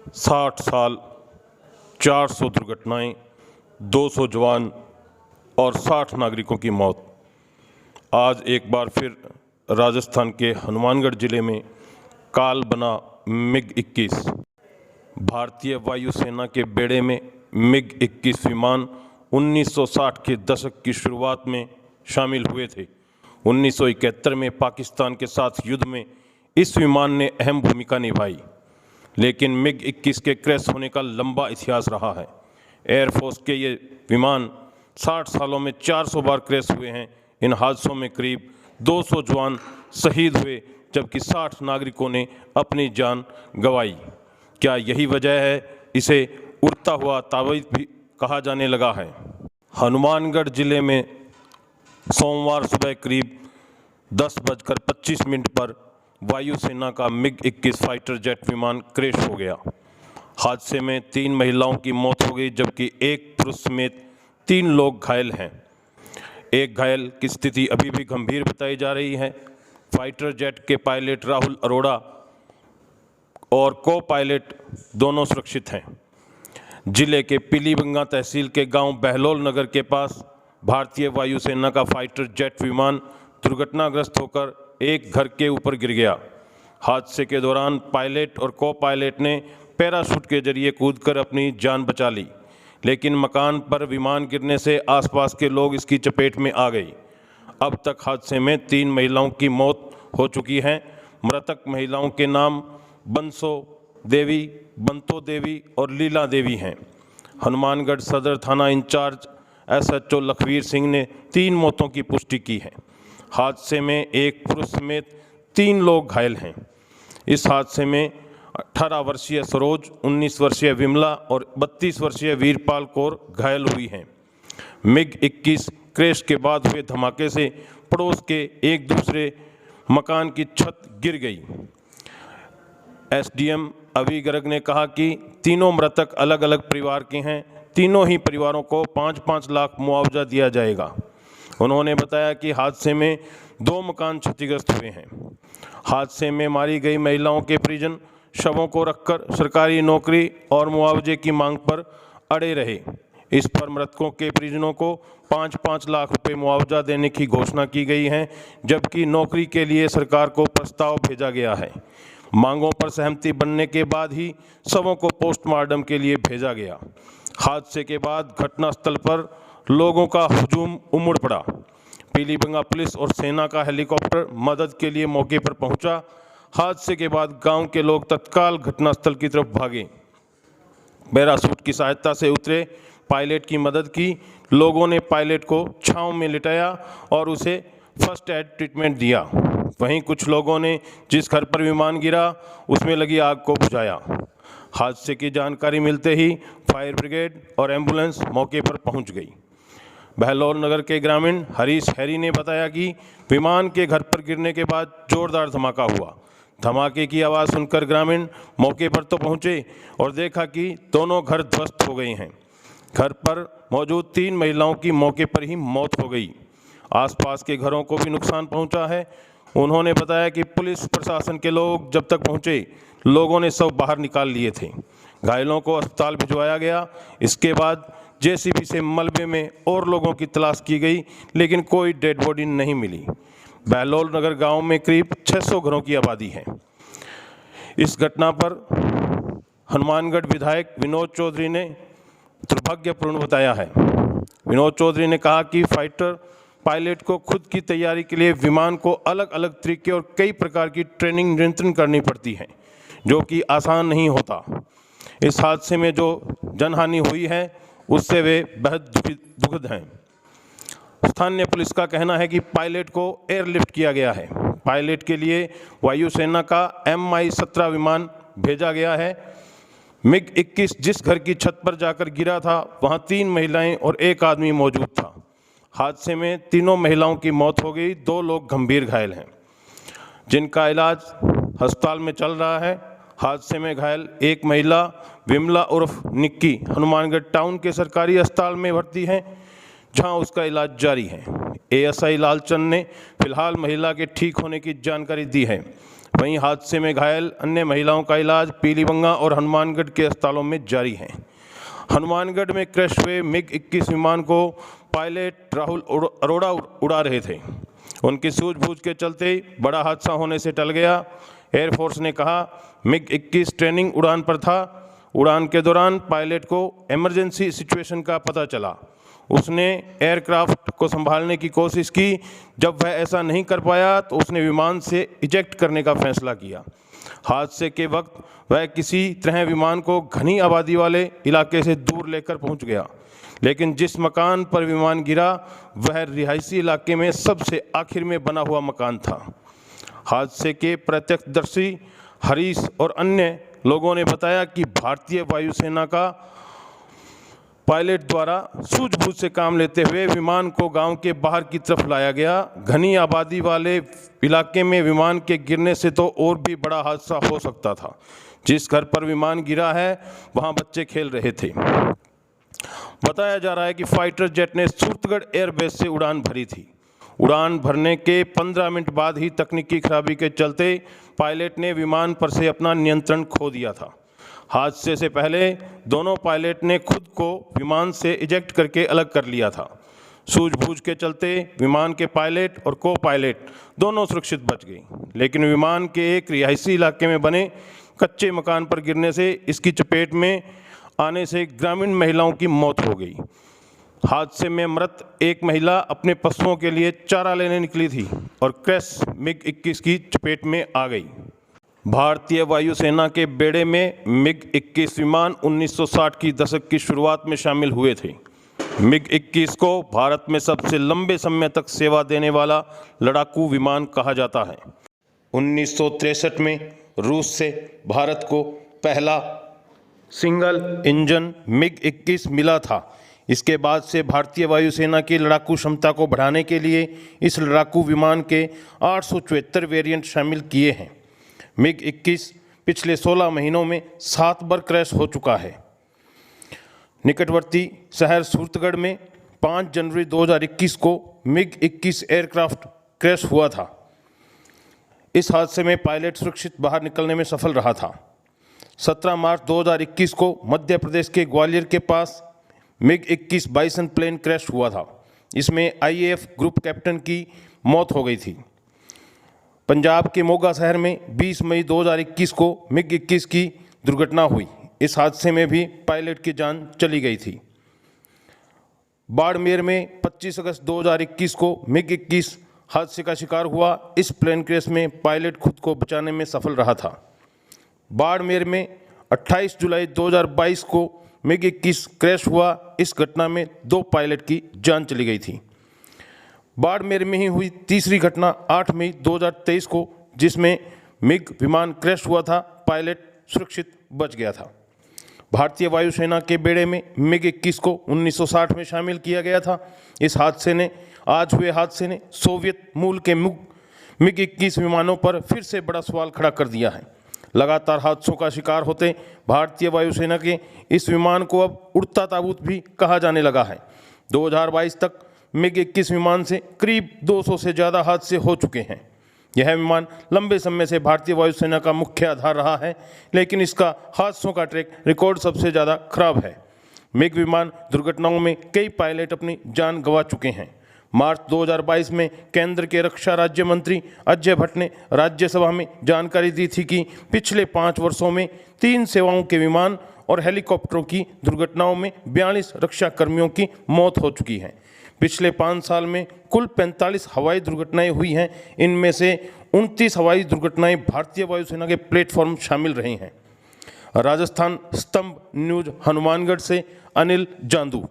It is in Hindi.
60 साल, 400 दुर्घटनाएं, 200 जवान और 60 नागरिकों की मौत। आज एक बार फिर राजस्थान के हनुमानगढ़ जिले में काल बना MiG-21। भारतीय वायुसेना के बेड़े में MiG-21 विमान 1960 के दशक की शुरुआत में शामिल हुए थे। 1971 में पाकिस्तान के साथ युद्ध में इस विमान ने अहम भूमिका निभाई, लेकिन MiG-21 के क्रैश होने का लंबा इतिहास रहा है। एयरफोर्स के ये विमान 60 सालों में 400 बार क्रैश हुए हैं। इन हादसों में करीब 200 जवान शहीद हुए, जबकि 60 नागरिकों ने अपनी जान गंवाई। क्या यही वजह है इसे उड़ता हुआ तावीज़ भी कहा जाने लगा है? हनुमानगढ़ जिले में सोमवार सुबह करीब 10:25 पर वायुसेना का MiG-21 फाइटर जेट विमान क्रैश हो गया। हादसे में 3 महिलाओं की मौत हो गई, जबकि एक पुरुष समेत 3 लोग घायल हैं। एक घायल की स्थिति अभी भी गंभीर बताई जा रही है। फाइटर जेट के पायलट राहुल अरोड़ा और को पायलट दोनों सुरक्षित हैं। जिले के पीलीबंगा तहसील के गांव बहलोल नगर के पास भारतीय वायुसेना का फाइटर जेट विमान दुर्घटनाग्रस्त होकर एक घर के ऊपर गिर गया। हादसे के दौरान पायलट और को पायलट ने पैराशूट के जरिए कूदकर अपनी जान बचा ली, लेकिन मकान पर विमान गिरने से आसपास के लोग इसकी चपेट में आ गए। अब तक हादसे में 3 महिलाओं की मौत हो चुकी है। मृतक महिलाओं के नाम बंसो देवी, बंतो देवी और लीला देवी हैं। हनुमानगढ़ सदर थाना इंचार्ज SHO लखवीर सिंह ने 3 मौतों की पुष्टि की है। हादसे में एक पुरुष समेत 3 लोग घायल हैं। इस हादसे में 18 वर्षीय सरोज, 19 वर्षीय विमला और 32 वर्षीय वीरपाल कौर घायल हुई हैं। MiG-21 क्रैश के बाद हुए धमाके से पड़ोस के एक दूसरे मकान की छत गिर गई। SDM अभी गर्ग ने कहा कि तीनों मृतक अलग अलग परिवार के हैं। तीनों ही परिवारों को 5-5 लाख मुआवजा दिया जाएगा। उन्होंने बताया कि हादसे में 2 मकान क्षतिग्रस्त हुए हैं। हादसे में मारी गई महिलाओं के परिजन शवों को रखकर सरकारी नौकरी और मुआवजे की मांग पर अड़े रहे। इस पर मृतकों के परिजनों को 5-5 लाख रुपए मुआवजा देने की घोषणा की गई है, जबकि नौकरी के लिए सरकार को प्रस्ताव भेजा गया है। मांगों पर सहमति बनने के बाद ही शवों को पोस्टमार्टम के लिए भेजा गया। हादसे के बाद घटनास्थल पर लोगों का हुजूम उमड़ पड़ा। पीलीबंगा पुलिस और सेना का हेलीकॉप्टर मदद के लिए मौके पर पहुंचा। हादसे के बाद गांव के लोग तत्काल घटनास्थल की तरफ भागे। पैराशूट की सहायता से उतरे पायलट की मदद की। लोगों ने पायलट को छांव में लिटाया और उसे फर्स्ट एड ट्रीटमेंट दिया। वहीं कुछ लोगों ने जिस घर पर विमान गिरा उसमें लगी आग को बुझाया। हादसे की जानकारी मिलते ही फायर ब्रिगेड और एम्बुलेंस मौके पर पहुंच गई। बहलोल नगर के ग्रामीण हरीश हैरी ने बताया कि विमान के घर पर गिरने के बाद जोरदार धमाका हुआ। धमाके की आवाज़ सुनकर ग्रामीण मौके पर तो पहुंचे और देखा कि दोनों घर ध्वस्त हो गए हैं। घर पर मौजूद 3 महिलाओं की मौके पर ही मौत हो गई। आसपास के घरों को भी नुकसान पहुंचा है। उन्होंने बताया कि पुलिस प्रशासन के लोग जब तक पहुंचे, लोगों ने सब बाहर निकाल लिए थे। घायलों को अस्पताल भिजवाया गया। इसके बाद JCB से मलबे में और लोगों की तलाश की गई, लेकिन कोई डेड बॉडी नहीं मिली। बहलोल नगर गांव में करीब 600 घरों की आबादी है। इस घटना पर हनुमानगढ़ विधायक विनोद चौधरी ने दुर्भाग्यपूर्ण बताया है। विनोद चौधरी ने कहा कि फाइटर पायलट को खुद की तैयारी के लिए विमान को अलग अलग तरीके और कई प्रकार की ट्रेनिंग नियंत्रण करनी पड़ती है, जो कि आसान नहीं होता। इस हादसे में जो जनहानि हुई है उससे वे बेहद दुखद हैं। स्थानीय पुलिस का कहना है कि पायलट को एयरलिफ्ट किया गया है। पायलट के लिए वायुसेना का Mi-17 विमान भेजा गया है। MiG-21 जिस घर की छत पर जाकर गिरा था, वहां 3 महिलाएं और 1 आदमी मौजूद था। हादसे में तीनों महिलाओं की मौत हो गई। 2 लोग गंभीर घायल हैं, जिनका इलाज अस्पताल में चल रहा है। हादसे में घायल एक महिला विमला उर्फ निक्की हनुमानगढ़ टाउन के सरकारी अस्पताल में भर्ती है, जहां उसका इलाज जारी है। ASI लालचंद ने फिलहाल महिला के ठीक होने की जानकारी दी है। वहीं हादसे में घायल अन्य महिलाओं का इलाज पीलीबंगा और हनुमानगढ़ के अस्पतालों में जारी है। हनुमानगढ़ में क्रैश हुए MiG-21 विमान को पायलट राहुल अरोड़ा उड़ा रहे थे। उनकी सूझबूझ के चलते बड़ा हादसा होने से टल गया। एयरफोर्स ने कहा MiG-21 ट्रेनिंग उड़ान पर था। उड़ान के दौरान पायलट को इमरजेंसी सिचुएशन का पता चला। उसने एयरक्राफ्ट को संभालने की कोशिश की। जब वह ऐसा नहीं कर पाया तो उसने विमान से इजेक्ट करने का फैसला किया। हादसे के वक्त वह किसी तरह विमान को घनी आबादी वाले इलाके से दूर लेकर पहुंच गया, लेकिन जिस मकान पर विमान गिरा वह रिहायशी इलाके में सबसे आखिर में बना हुआ मकान था। हादसे के प्रत्यक्षदर्शी हरीश और अन्य लोगों ने बताया कि भारतीय वायुसेना का पायलट द्वारा सूझबूझ से काम लेते हुए विमान को गांव के बाहर की तरफ लाया गया। घनी आबादी वाले इलाके में विमान के गिरने से तो और भी बड़ा हादसा हो सकता था। जिस घर पर विमान गिरा है वहां बच्चे खेल रहे थे। बताया जा रहा है कि फाइटर जेट ने सूरतगढ़ एयरबेस से उड़ान भरी थी। उड़ान भरने के 15 मिनट बाद ही तकनीकी खराबी के चलते पायलट ने विमान पर से अपना नियंत्रण खो दिया था। हादसे से पहले दोनों पायलट ने खुद को विमान से इजेक्ट करके अलग कर लिया था। सूझबूझ के चलते विमान के पायलट और को पायलट दोनों सुरक्षित बच गए, लेकिन विमान के एक रिहायशी इलाके में बने कच्चे मकान पर गिरने से इसकी चपेट में आने से ग्रामीण महिलाओं की मौत हो गई। हादसे में मृत एक महिला अपने पशुओं के लिए चारा लेने निकली थी और क्रैश MiG-21 की चपेट में आ गई। भारतीय वायुसेना के बेड़े में MiG-21 विमान 1960 की दशक की शुरुआत में शामिल हुए थे। MiG-21 को भारत में सबसे लंबे समय तक सेवा देने वाला लड़ाकू विमान कहा जाता है। 1963 में रूस से भारत को पहला सिंगल इंजन MiG-21 मिला था। इसके बाद से भारतीय वायुसेना की लड़ाकू क्षमता को बढ़ाने के लिए इस लड़ाकू विमान के 874 वेरिएंट शामिल किए हैं। MiG-21 पिछले 16 महीनों में 7 बार क्रैश हो चुका है। निकटवर्ती शहर सूरतगढ़ में 5 जनवरी 2021 को MiG-21 एयरक्राफ्ट क्रैश हुआ था। इस हादसे में पायलट सुरक्षित बाहर निकलने में सफल रहा था। 17 मार्च 2021 को मध्य प्रदेश के ग्वालियर के पास MiG-21 बाइसन प्लेन क्रैश हुआ था। इसमें IAF ग्रुप कैप्टन की मौत हो गई थी। पंजाब के मोगा शहर में 20 मई 2021 को MiG-21 की दुर्घटना हुई। इस हादसे में भी पायलट की जान चली गई थी। बाड़मेर में 25 अगस्त 2021 को MiG-21 हादसे का शिकार हुआ। इस प्लेन क्रैश में पायलट खुद को बचाने में सफल रहा था। बाड़मेर में 28 जुलाई 2022 को MiG-21 क्रैश हुआ। इस घटना में 2 पायलट की जान चली गई थी। बाड़मेर में ही हुई तीसरी घटना 8 मई 2023 को, जिसमें MiG विमान क्रैश हुआ था। पायलट सुरक्षित बच गया था। भारतीय वायुसेना के बेड़े में MiG-21 को 1960 में शामिल किया गया था। इस हादसे ने आज हुए हादसे ने सोवियत मूल के MiG-21 विमानों पर फिर से बड़ा सवाल खड़ा कर दिया है। लगातार हादसों का शिकार होते भारतीय वायुसेना के इस विमान को अब उड़ता ताबूत भी कहा जाने लगा है। 2022 तक MiG-21 विमान से करीब 200 से ज़्यादा हादसे हो चुके हैं। यह विमान लंबे समय से भारतीय वायुसेना का मुख्य आधार रहा है, लेकिन इसका हादसों का ट्रैक रिकॉर्ड सबसे ज़्यादा खराब है। MiG विमान दुर्घटनाओं में कई पायलट अपनी जान गंवा चुके हैं। मार्च 2022 में केंद्र के रक्षा राज्य मंत्री अजय भट्ट ने राज्यसभा में जानकारी दी थी कि पिछले 5 वर्षों में 3 सेवाओं के विमान और हेलीकॉप्टरों की दुर्घटनाओं में 42 रक्षा कर्मियों की मौत हो चुकी है। पिछले 5 साल में कुल 45 हवाई दुर्घटनाएं हुई हैं। इनमें से 29 हवाई दुर्घटनाएं भारतीय वायुसेना के प्लेटफॉर्म शामिल रही हैं। राजस्थान स्तंभ न्यूज हनुमानगढ़ से अनिल जांदू।